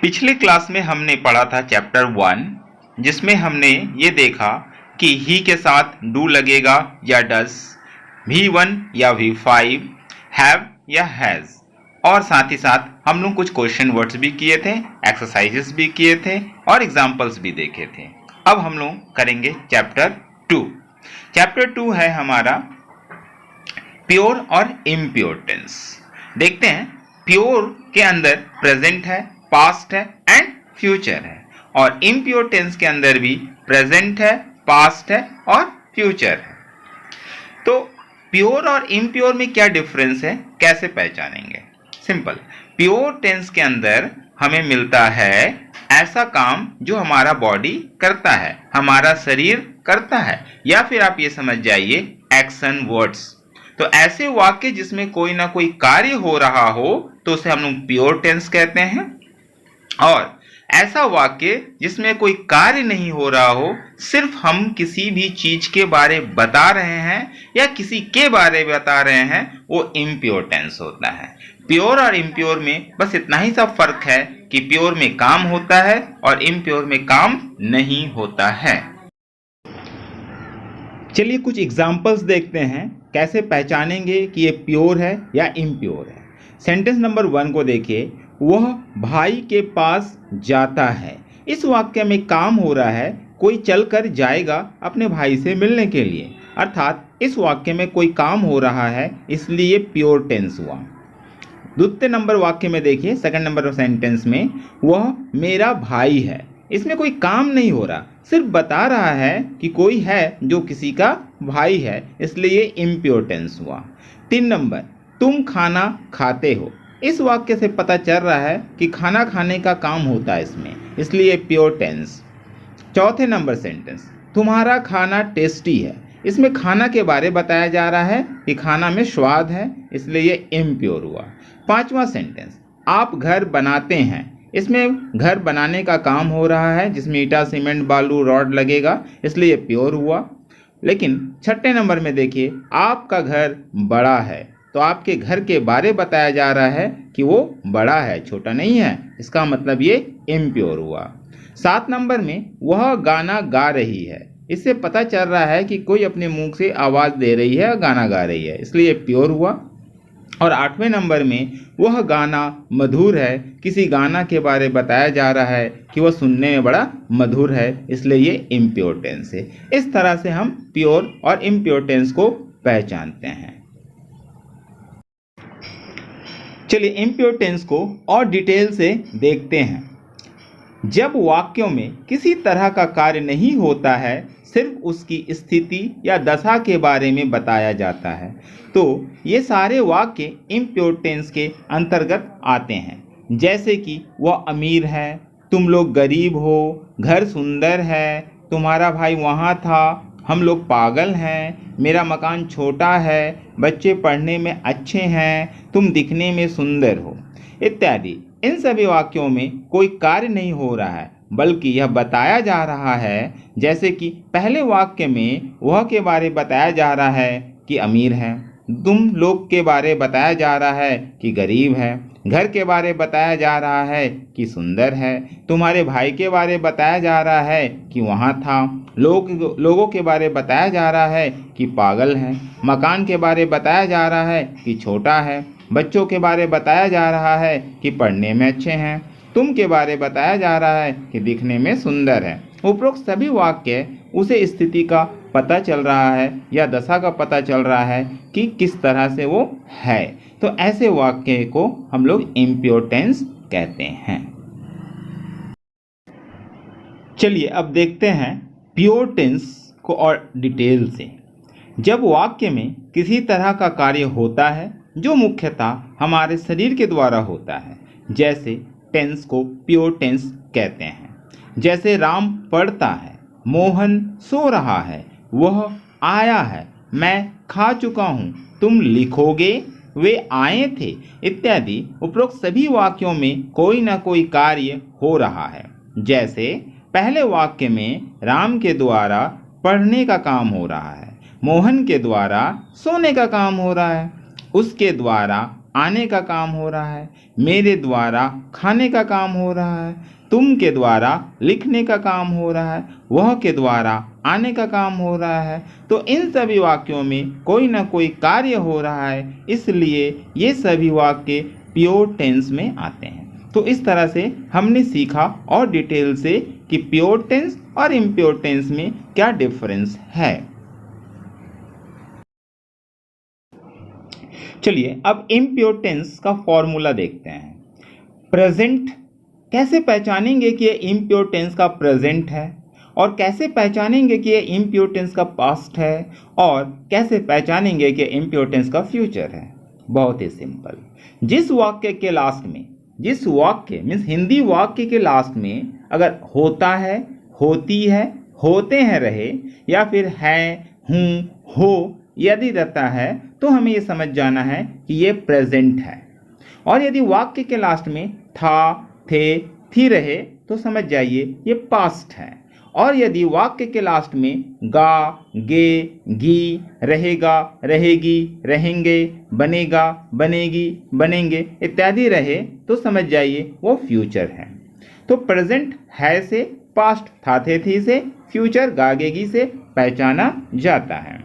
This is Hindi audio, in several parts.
पिछले क्लास में हमने पढ़ा था चैप्टर 1, जिसमें हमने ये देखा कि ही के साथ डू लगेगा या डस, V1 या V5, हैव या हैज़, और साथ ही साथ हम लोग कुछ क्वेश्चन वर्ड्स भी किए थे, एक्सरसाइजेस भी किए थे और एग्जाम्पल्स भी देखे थे। अब हम लोग करेंगे चैप्टर 2। चैप्टर 2 है हमारा प्योर और इम्प्योर टेंस। देखते हैं, प्योर के अंदर प्रेजेंट है, पास्ट है एंड फ्यूचर है, और इम्प्योर टेंस के अंदर भी प्रेजेंट है, पास्ट है और फ्यूचर है। तो प्योर और इम्प्योर में क्या डिफरेंस है, कैसे पहचानेंगे? सिंपल, प्योर टेंस के अंदर हमें मिलता है ऐसा काम जो हमारा बॉडी करता है, हमारा शरीर करता है, या फिर आप ये समझ जाइए एक्शन वर्ड्स। तो ऐसे वाक्य जिसमें कोई ना कोई कार्य हो रहा हो तो उसे हम लोग प्योर टेंस कहते हैं, और ऐसा वाक्य जिसमें कोई कार्य नहीं हो रहा हो, सिर्फ हम किसी भी चीज के बारे बता रहे हैं या किसी के बारे बता रहे हैं, वो इम्प्योर टेंस होता है। प्योर और इम्प्योर में बस इतना ही सा फर्क है कि प्योर में काम होता है और इम्प्योर में काम नहीं होता है। चलिए कुछ एग्जाम्पल्स देखते हैं, कैसे पहचानेंगे कि ये प्योर है या इम्प्योर है। सेंटेंस नंबर 1 को देखिए, वह भाई के पास जाता है। इस वाक्य में काम हो रहा है, कोई चलकर जाएगा अपने भाई से मिलने के लिए, अर्थात इस वाक्य में कोई काम हो रहा है, इसलिए प्योर टेंस हुआ। द्वितीय नंबर वाक्य में देखिए, सेकंड नंबर सेंटेंस में, वह मेरा भाई है। इसमें कोई काम नहीं हो रहा, सिर्फ बता रहा है कि कोई है जो किसी का भाई है, इसलिए इम्प्योर टेंस हुआ। 3 नंबर, तुम खाना खाते हो। इस वाक्य से पता चल रहा है कि खाना खाने का काम होता है इसमें, इसलिए प्योर टेंस। चौथे नंबर सेंटेंस, तुम्हारा खाना टेस्टी है। इसमें खाना के बारे बताया जा रहा है कि खाना में स्वाद है, इसलिए ये इम्प्योर हुआ। 5वां सेंटेंस, आप घर बनाते हैं। इसमें घर बनाने का काम हो रहा है, जिसमें ईटा, सीमेंट, बालू, रॉड लगेगा, इसलिए प्योर हुआ। लेकिन 6ठे नंबर में देखिए, आपका घर बड़ा है, तो आपके घर के बारे बताया जा रहा है कि वो बड़ा है, छोटा नहीं है, इसका मतलब ये इम्प्योर हुआ। 7 नंबर में, वह गाना गा रही है। इससे पता चल रहा है कि कोई अपने मुंह से आवाज़ दे रही है, गाना गा रही है, इसलिए प्योर हुआ। और 8वें नंबर में, वह गाना मधुर है। किसी गाना के बारे बताया जा रहा है कि वह सुनने में बड़ा मधुर है, इसलिए ये इम्प्योर टेंस है। इस तरह से हम प्योर और इम्प्योर टेंस को पहचानते हैं। चलिए इम्प्योर टेंस को और डिटेल से देखते हैं। जब वाक्यों में किसी तरह का कार्य नहीं होता है, सिर्फ उसकी स्थिति या दशा के बारे में बताया जाता है, तो ये सारे वाक्य इम्प्योर टेंस के अंतर्गत आते हैं। जैसे कि वह अमीर है, तुम लोग गरीब हो, घर सुंदर है, तुम्हारा भाई वहाँ था, हम लोग पागल हैं, मेरा मकान छोटा है, बच्चे पढ़ने में अच्छे हैं, तुम दिखने में सुंदर हो, इत्यादि। इन सभी वाक्यों में कोई कार्य नहीं हो रहा है, बल्कि यह बताया जा रहा है। जैसे कि पहले वाक्य में वह के बारे बताया जा रहा है कि अमीर है, तुम लोग के बारे बताया जा रहा है कि गरीब है, घर के बारे बताया जा रहा है कि सुंदर है, तुम्हारे भाई के बारे बताया जा रहा है कि वहाँ था, लोगों के बारे बताया जा रहा है कि पागल है, मकान के बारे बताया जा रहा है कि छोटा है, बच्चों के बारे बताया जा रहा है कि पढ़ने में अच्छे हैं, तुम के बारे बताया जा रहा है कि दिखने में सुंदर है। उपरोक्त सभी वाक्य उसे स्थिति का पता चल रहा है या दशा का पता चल रहा है कि किस तरह से वो है, तो ऐसे वाक्य को हम लोग इम्प्योर टेंस कहते हैं। चलिए अब देखते हैं प्योर टेंस को और डिटेल से। जब वाक्य में किसी तरह का कार्य होता है जो मुख्यतः हमारे शरीर के द्वारा होता है, जैसे टेंस को प्योर टेंस कहते हैं। जैसे राम पढ़ता है, मोहन सो रहा है, वह आया है, मैं खा चुका हूँ, तुम लिखोगे, वे आए थे, इत्यादि। उपरोक्त सभी वाक्यों में कोई ना कोई कार्य हो रहा है। जैसे पहले वाक्य में राम के द्वारा पढ़ने का काम हो रहा है, मोहन के द्वारा सोने का काम हो रहा है, उसके द्वारा आने का काम हो रहा है, मेरे द्वारा खाने का काम हो रहा है, तुम के द्वारा लिखने का काम हो रहा है, वह के द्वारा आने का काम हो रहा है। तो इन सभी वाक्यों में कोई ना कोई कार्य हो रहा है, इसलिए ये सभी वाक्य प्योर टेंस में आते हैं। तो इस तरह से हमने सीखा और डिटेल से कि प्योर टेंस और इम्प्योर टेंस में क्या डिफरेंस है। चलिए अब इम्प्योर टेंस का फॉर्मूला देखते हैं। प्रेजेंट कैसे पहचानेंगे कि ये इम्प्योर टेंस का प्रेजेंट है, और कैसे पहचानेंगे कि ये इम्प्योर टेंस का पास्ट है, और कैसे पहचानेंगे कि इम्प्योर टेंस का फ्यूचर है। बहुत ही सिंपल। जिस वाक्य के लास्ट में, जिस वाक्य मीन्स हिंदी वाक्य के लास्ट में अगर होता है, होती है, होते हैं रहे, या फिर है, हूँ, हो यदि रहता है, तो हमें ये समझ जाना है कि ये प्रेजेंट है। और यदि वाक्य के लास्ट में था, थे, थी रहे, तो समझ जाइए ये पास्ट है। और यदि वाक्य के लास्ट में गा, गे, गी, रहेगा, रहेगी, रहेंगे, बनेगा, बनेगी, बनेंगे इत्यादि रहे, तो समझ जाइए वो फ्यूचर है। तो प्रेजेंट है से, पास्ट था, थे, थी से, फ्यूचर गागेगी से पहचाना जाता है।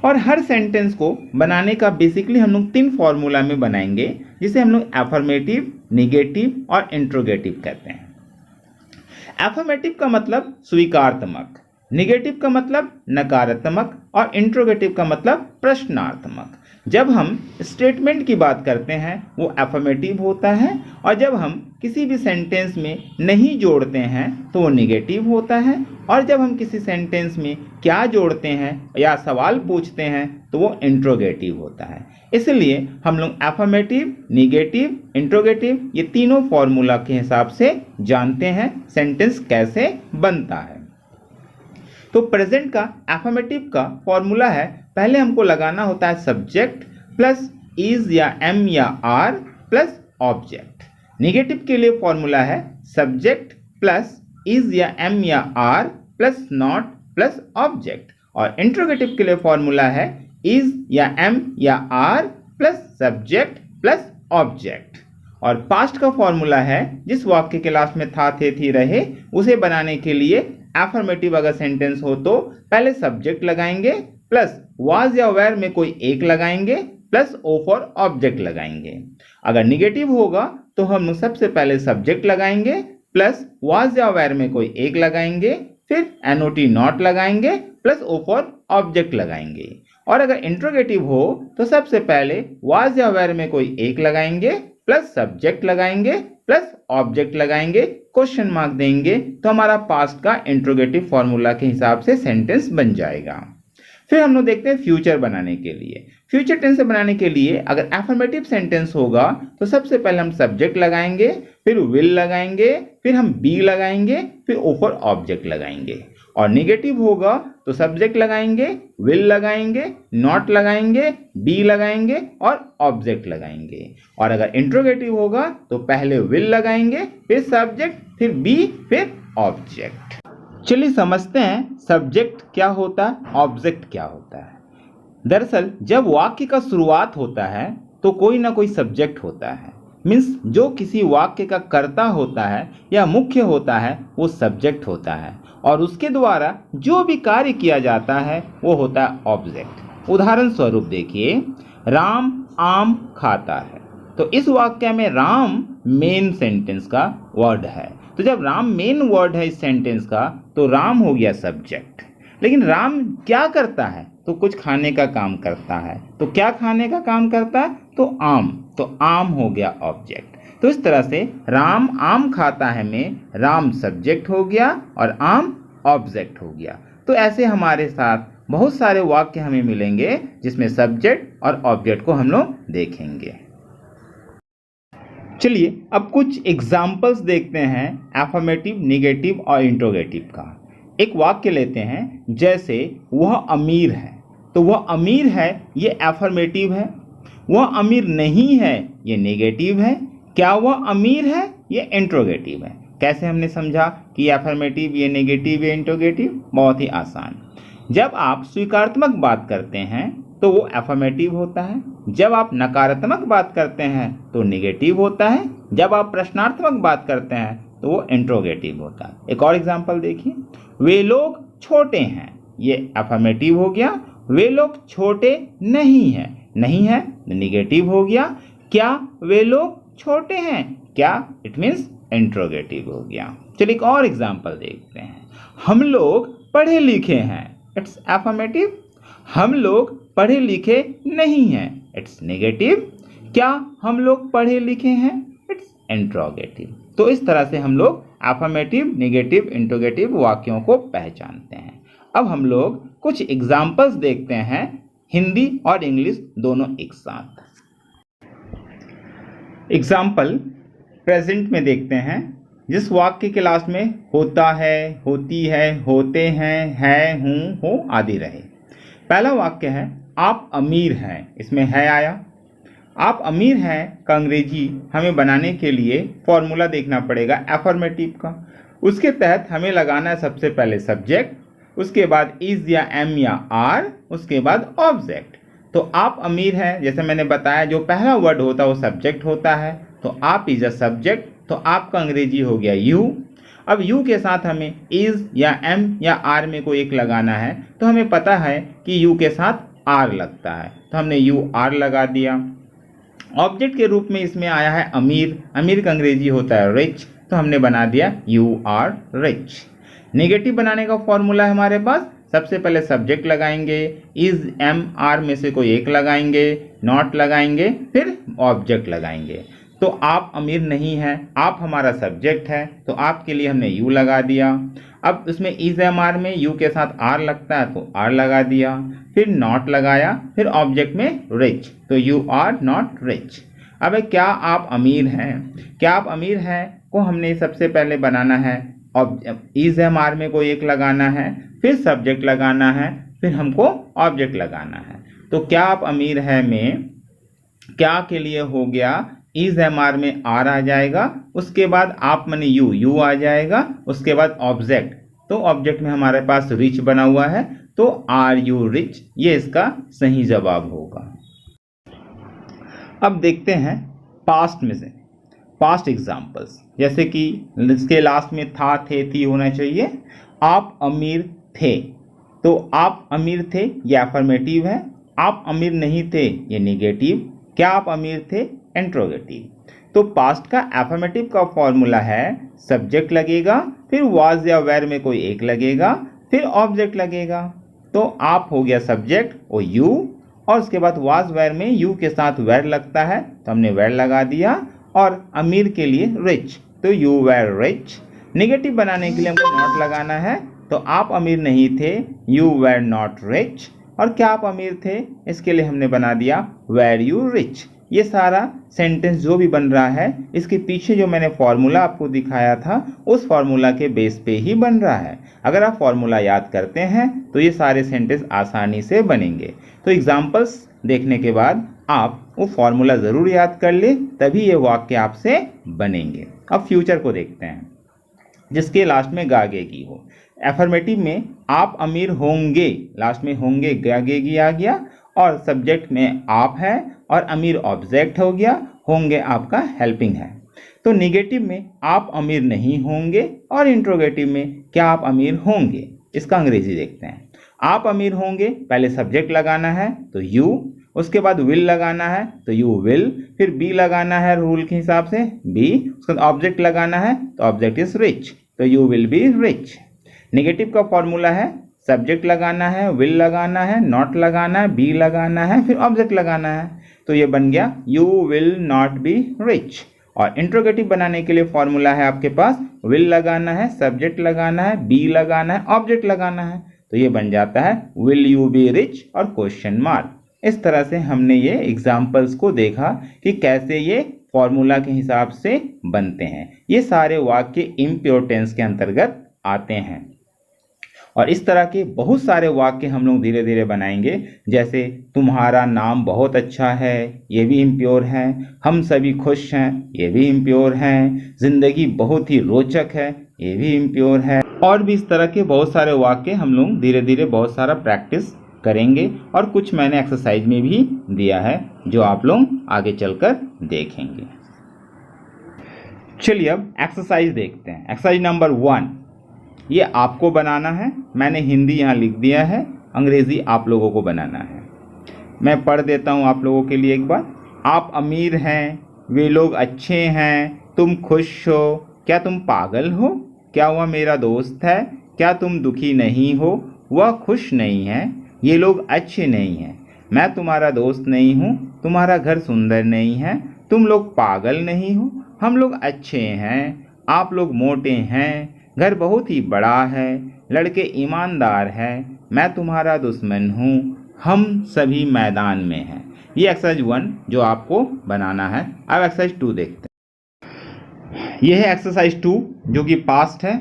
और हर सेंटेंस को बनाने का बेसिकली हम लोग 3 फॉर्मूला में बनाएंगे, जिसे हम लोग एफर्मेटिव, निगेटिव और इंट्रोगेटिव कहते हैं। एफर्मेटिव का मतलब स्वीकारात्मक, निगेटिव का मतलब नकारात्मक, और इंट्रोगेटिव का मतलब प्रश्नार्थमक। जब हम स्टेटमेंट की बात करते हैं वो एफर्मेटिव होता है, और जब हम किसी भी सेंटेंस में नहीं जोड़ते हैं तो वो निगेटिव होता है, और जब हम किसी सेंटेंस में क्या जोड़ते हैं या सवाल पूछते हैं तो वो इंट्रोगेटिव होता है। इसलिए हम लोग एफर्मेटिव, निगेटिव, इंट्रोगेटिव ये तीनों फॉर्मूला के हिसाब से जानते हैं सेंटेंस कैसे बनता है। तो प्रेजेंट का एफर्मेटिव का फॉर्मूला है, पहले हमको लगाना होता है सब्जेक्ट प्लस इज या एम या आर प्लस ऑब्जेक्ट। निगेटिव के लिए फॉर्मूला है सब्जेक्ट प्लस इज या एम या are plus not plus object. और इंट्रोगेटिव के लिए फॉर्मूला है इज या एम या are plus subject plus object. और पास्ट का फॉर्मूला है जिस वाक्य के लास्ट में था, थे, थी रहे, उसे बनाने के लिए एफर्मेटिव अगर सेंटेंस हो तो पहले सब्जेक्ट लगाएंगे प्लस वाज या वेयर में कोई एक लगाएंगे प्लस ओ फॉर ऑब्जेक्ट लगाएंगे। अगर निगेटिव होगा तो हम सबसे पहले सब्जेक्ट लगाएंगे प्लस वाज या वेयर में कोई एक लगाएंगे, फिर एनओटी नॉट लगाएंगे प्लस ओ फॉर ऑब्जेक्ट लगाएंगे। और अगर इंट्रोगेटिव हो तो सबसे पहले वाज या वेयर में कोई एक लगाएंगे प्लस सब्जेक्ट लगाएंगे प्लस ऑब्जेक्ट लगाएंगे, क्वेश्चन मार्क देंगे, तो हमारा पास्ट का इंट्रोगेटिव फॉर्मूला के हिसाब से सेंटेंस बन जाएगा। फिर हम लोग देखते हैं फ्यूचर बनाने के लिए। फ्यूचर टेंस बनाने के लिए अगर एफर्मेटिव सेंटेंस होगा तो सबसे पहले हम सब्जेक्ट लगाएंगे, फिर विल लगाएंगे, फिर हम बी लगाएंगे, फिर ओ फॉर ऑब्जेक्ट लगाएंगे। और निगेटिव होगा तो सब्जेक्ट लगाएंगे, विल लगाएंगे, नॉट लगाएंगे, बी लगाएंगे और ऑब्जेक्ट लगाएंगे। और अगर इंट्रोगेटिव होगा तो पहले विल लगाएंगे, फिर सब्जेक्ट, फिर बी, फिर ऑब्जेक्ट। चलिए समझते हैं सब्जेक्ट क्या होता है, ऑब्जेक्ट क्या होता है। दरअसल जब वाक्य का शुरुआत होता है तो कोई ना कोई सब्जेक्ट होता है, मीन्स जो किसी वाक्य का कर्ता होता है या मुख्य होता है वो सब्जेक्ट होता है, और उसके द्वारा जो भी कार्य किया जाता है वो होता है ऑब्जेक्ट। उदाहरण स्वरूप देखिए, राम आम खाता है, तो इस वाक्य में राम मेन सेंटेंस का वर्ड है। तो जब राम मेन वर्ड है इस सेंटेंस का तो राम हो गया सब्जेक्ट। लेकिन राम क्या करता है, तो कुछ खाने का काम करता है, तो क्या खाने का काम करता है, तो आम हो गया ऑब्जेक्ट। तो इस तरह से राम आम खाता है में राम सब्जेक्ट हो गया और आम ऑब्जेक्ट हो गया। तो ऐसे हमारे साथ बहुत सारे वाक्य हमें मिलेंगे जिसमें सब्जेक्ट और ऑब्जेक्ट को हम लोग देखेंगे। चलिए अब कुछ एग्जाम्पल्स देखते हैं एफर्मेटिव, निगेटिव और इंट्रोगेटिव का। एक वाक्य लेते हैं, जैसे वह अमीर है, तो वह अमीर है ये एफर्मेटिव है, वह अमीर नहीं है ये नेगेटिव है, क्या वह अमीर है ये इंट्रोगेटिव है। कैसे हमने समझा कि एफर्मेटिव ये नेगेटिव ये इंट्रोगेटिव? बहुत ही आसान। जब आप स्वीकारात्मक बात करते हैं तो वो अफर्मेटिव होता है। जब आप नकारात्मक बात करते हैं तो नेगेटिव होता है। जब आप प्रश्नार्थमक बात करते हैं तो वो इंट्रोगेटिव होता है। एक और एग्जांपल देखिए, वे लोग छोटे हैं, ये अफर्मेटिव हो गया। वे लोग छोटे नहीं हैं, नहीं है नेगेटिव हो गया। क्या वे लोग छोटे हैं, क्या इट मीन्स इंट्रोगेटिव हो गया। चलिए एक और एग्जांपल देखते हैं, हम लोग पढ़े लिखे हैं, इट्स अफर्मेटिव। हम लोग पढ़े लिखे नहीं हैं, इट्स नेगेटिव। क्या हम लोग पढ़े लिखे हैं, इट्स इंट्रोगेटिव। तो इस तरह से हम लोग अफर्मेटिव, नेगेटिव, इंट्रोगेटिव वाक्यों को पहचानते हैं। अब हम लोग कुछ एग्जाम्पल्स देखते हैं, हिंदी और इंग्लिश दोनों एक साथ। एग्जाम्पल प्रेजेंट में देखते हैं, जिस वाक्य के लास्ट में होता है, होती है, होते हैं, है, हूँ, हो आदि रहे। पहला वाक्य है आप अमीर हैं, इसमें है आया। आप अमीर हैं का अंग्रेजी हमें बनाने के लिए फॉर्मूला देखना पड़ेगा अफर्मेटिव का। उसके तहत हमें लगाना है सबसे पहले सब्जेक्ट, उसके बाद इज या एम या आर, उसके बाद ऑब्जेक्ट। तो आप अमीर हैं, जैसे मैंने बताया जो पहला वर्ड होता है वो सब्जेक्ट होता है, तो आप इज अ सब्जेक्ट, तो आपका अंग्रेजी हो गया यू। अब यू के साथ हमें इज या एम या आर में कोई एक लगाना है, तो हमें पता है कि यू के साथ आर लगता है, तो हमने यू आर लगा दिया। ऑब्जेक्ट के रूप में इसमें आया है अमीर, अमीर का अंग्रेजी होता है रिच, तो हमने बना दिया यू आर रिच। नेगेटिव बनाने का फॉर्मूला है हमारे पास, सबसे पहले सब्जेक्ट लगाएंगे, इज एम आर में से कोई एक लगाएंगे, नॉट लगाएंगे, फिर ऑब्जेक्ट लगाएंगे। तो आप अमीर नहीं हैं, आप हमारा सब्जेक्ट है, तो आपके लिए हमने यू लगा दिया। अब उसमें इज एम आर में यू के साथ आर लगता है, तो आर लगा दिया, फिर नॉट लगाया, फिर ऑब्जेक्ट में रिच, तो यू आर नॉट रिच। अब क्या आप अमीर हैं, क्या आप अमीर हैं को हमने सबसे पहले बनाना है, इज एम आर में कोई एक लगाना है, फिर सब्जेक्ट लगाना है, फिर हमको ऑब्जेक्ट लगाना है। तो क्या आप अमीर हैं में क्या के लिए हो गया, इज एम आर में आर आ जाएगा, उसके बाद आप माने यू आ जाएगा, उसके बाद ऑब्जेक्ट, तो ऑब्जेक्ट में हमारे पास रिच बना हुआ है, तो आर यू रिच, ये इसका सही जवाब होगा। अब देखते हैं पास्ट में से पास्ट एग्जाम्पल्स, जैसे कि इसके लास्ट में था, थे, थी होना चाहिए। आप अमीर थे, तो आप अमीर थे ये अफर्मेटिव है, आप अमीर नहीं थे ये नेगेटिव, क्या आप अमीर थे इंट्रोगेटिव। तो पास्ट का अफर्मेटिव का फॉर्मूला है सब्जेक्ट लगेगा, फिर वाज या वेर में कोई एक लगेगा, फिर ऑब्जेक्ट लगेगा। तो आप हो गया सब्जेक्ट और यू, और उसके बाद वाज वेर में यू के साथ वेर लगता है, तो हमने वेर लगा दिया, और अमीर के लिए रिच, तो यू वेर रिच। नेगेटिव बनाने के लिए हमको नॉट लगाना है, तो आप अमीर नहीं थे, यू वेर नॉट रिच, और क्या आप अमीर थे इसके लिए हमने बना दिया वेर यू रिच। ये सारा सेंटेंस जो भी बन रहा है इसके पीछे जो मैंने फॉर्मूला आपको दिखाया था उस फॉर्मूला के बेस पे ही बन रहा है। अगर आप फॉर्मूला याद करते हैं तो ये सारे सेंटेंस आसानी से बनेंगे। तो एग्जाम्पल्स देखने के बाद आप वो फॉर्मूला ज़रूर याद कर ले, तभी ये वाक्य आपसे बनेंगे। अब फ्यूचर को देखते हैं, जिसके लास्ट में गागेगी हो। एफर्मेटिव में आप अमीर होंगे, लास्ट में होंगे गागेगी आ गया, और सब्जेक्ट में आप है और अमीर ऑब्जेक्ट हो गया, होंगे आपका हेल्पिंग है। तो निगेटिव में आप अमीर नहीं होंगे, और इंट्रोगेटिव में क्या आप अमीर होंगे। इसका अंग्रेजी देखते हैं। आप अमीर होंगे, पहले सब्जेक्ट लगाना है तो यू, उसके बाद विल लगाना है तो यू विल, फिर बी लगाना है रूल के हिसाब से बी, उसके बाद ऑब्जेक्ट लगाना है तो ऑब्जेक्ट इज रिच, तो you will be rich. Negative का फॉर्मूला है सब्जेक्ट लगाना है, विल लगाना है, नॉट लगाना है, बी लगाना है, फिर ऑब्जेक्ट लगाना है, तो ये बन गया you will not be rich. और इंट्रोगेटिव बनाने के लिए फॉर्मूला है आपके पास विल लगाना है, सब्जेक्ट लगाना है, बी लगाना है, ऑब्जेक्ट लगाना है, तो ये बन जाता है विल यू बी रिच और क्वेश्चन मार्क। इस तरह से हमने ये एग्जाम्पल्स को देखा कि कैसे ये फॉर्मूला के हिसाब से बनते हैं। ये सारे वाक्य इम्प्योर टेंस के अंतर्गत आते हैं, और इस तरह के बहुत सारे वाक्य हम लोग धीरे धीरे बनाएंगे। जैसे तुम्हारा नाम बहुत अच्छा है, ये भी इम्प्योर है। हम सभी खुश हैं, ये भी इम्प्योर हैं। जिंदगी बहुत ही रोचक है, ये भी इम्प्योर है। और भी इस तरह के बहुत सारे वाक्य हम लोग धीरे धीरे बहुत सारा प्रैक्टिस करेंगे और कुछ मैंने एक्सरसाइज में भी दिया है जो आप लोग आगे चलकर देखेंगे। चलिए अब एक्सरसाइज देखते हैं। एक्सरसाइज नंबर 1 ये आपको बनाना है, मैंने हिंदी यहाँ लिख दिया है, अंग्रेज़ी आप लोगों को बनाना है। मैं पढ़ देता हूँ आप लोगों के लिए एक बार। आप अमीर हैं, वे लोग अच्छे हैं, तुम खुश हो, क्या तुम पागल हो, क्या वह मेरा दोस्त है, क्या तुम दुखी नहीं हो, वह खुश नहीं है, ये लोग अच्छे नहीं हैं, मैं तुम्हारा दोस्त नहीं हूँ, तुम्हारा घर सुंदर नहीं है, तुम लोग पागल नहीं हो, हम लोग अच्छे हैं, आप लोग मोटे हैं, घर बहुत ही बड़ा है, लड़के ईमानदार हैं, मैं तुम्हारा दुश्मन हूँ, हम सभी मैदान में हैं। ये एक्सरसाइज 1 जो आपको बनाना है। अब एक्सरसाइज 2 देखते हैं। यह है एक्सरसाइज 2 जो कि पास्ट है।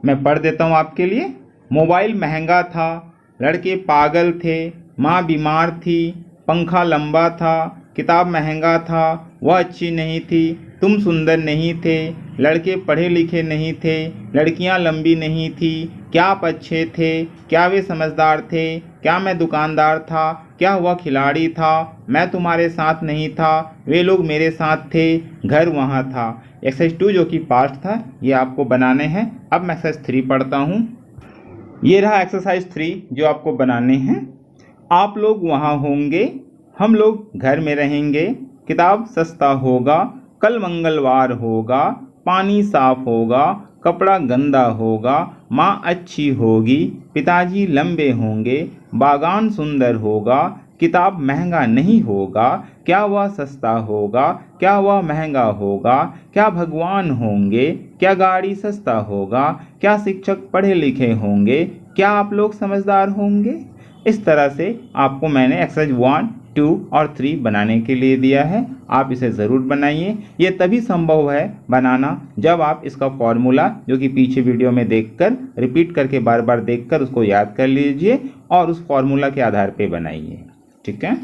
मैं पढ़ देता हूँ आपके लिए। मोबाइल महंगा था, लड़के पागल थे, माँ बीमार थी, पंखा लंबा था, किताब महंगा था, वह अच्छी नहीं थी, तुम सुंदर नहीं थे, लड़के पढ़े लिखे नहीं थे, लड़कियां लंबी नहीं थी, क्या आप अच्छे थे, क्या वे समझदार थे, क्या मैं दुकानदार था, क्या वह खिलाड़ी था, मैं तुम्हारे साथ नहीं था, वे लोग मेरे साथ थे, घर वहाँ था। एक्सरसाइज 2 जो कि पास्ट था ये आपको बनाने हैं। अब मैं एक्सरसाइज 3 पढ़ता हूँ। ये रहा एक्सरसाइज 3 जो आपको बनाने हैं। आप लोग वहाँ होंगे, हम लोग घर में रहेंगे, किताब सस्ता होगा, कल मंगलवार होगा, पानी साफ होगा, कपड़ा गंदा होगा, माँ अच्छी होगी, पिताजी लंबे होंगे, बागान सुंदर होगा, किताब महंगा नहीं होगा, क्या वह सस्ता होगा, क्या वह महंगा होगा, क्या भगवान होंगे, क्या गाड़ी सस्ता होगा, क्या शिक्षक पढ़े लिखे होंगे, क्या आप लोग समझदार होंगे। इस तरह से आपको मैंने एक्सरसाइज 1, 2 और 3 बनाने के लिए दिया है। आप इसे ज़रूर बनाइए। ये तभी संभव है बनाना जब आप इसका फॉर्मूला जो कि पीछे वीडियो में देखकर रिपीट करके बार बार देखकर उसको याद कर लीजिए और उस फॉर्मूला के आधार पे बनाइए। ठीक है।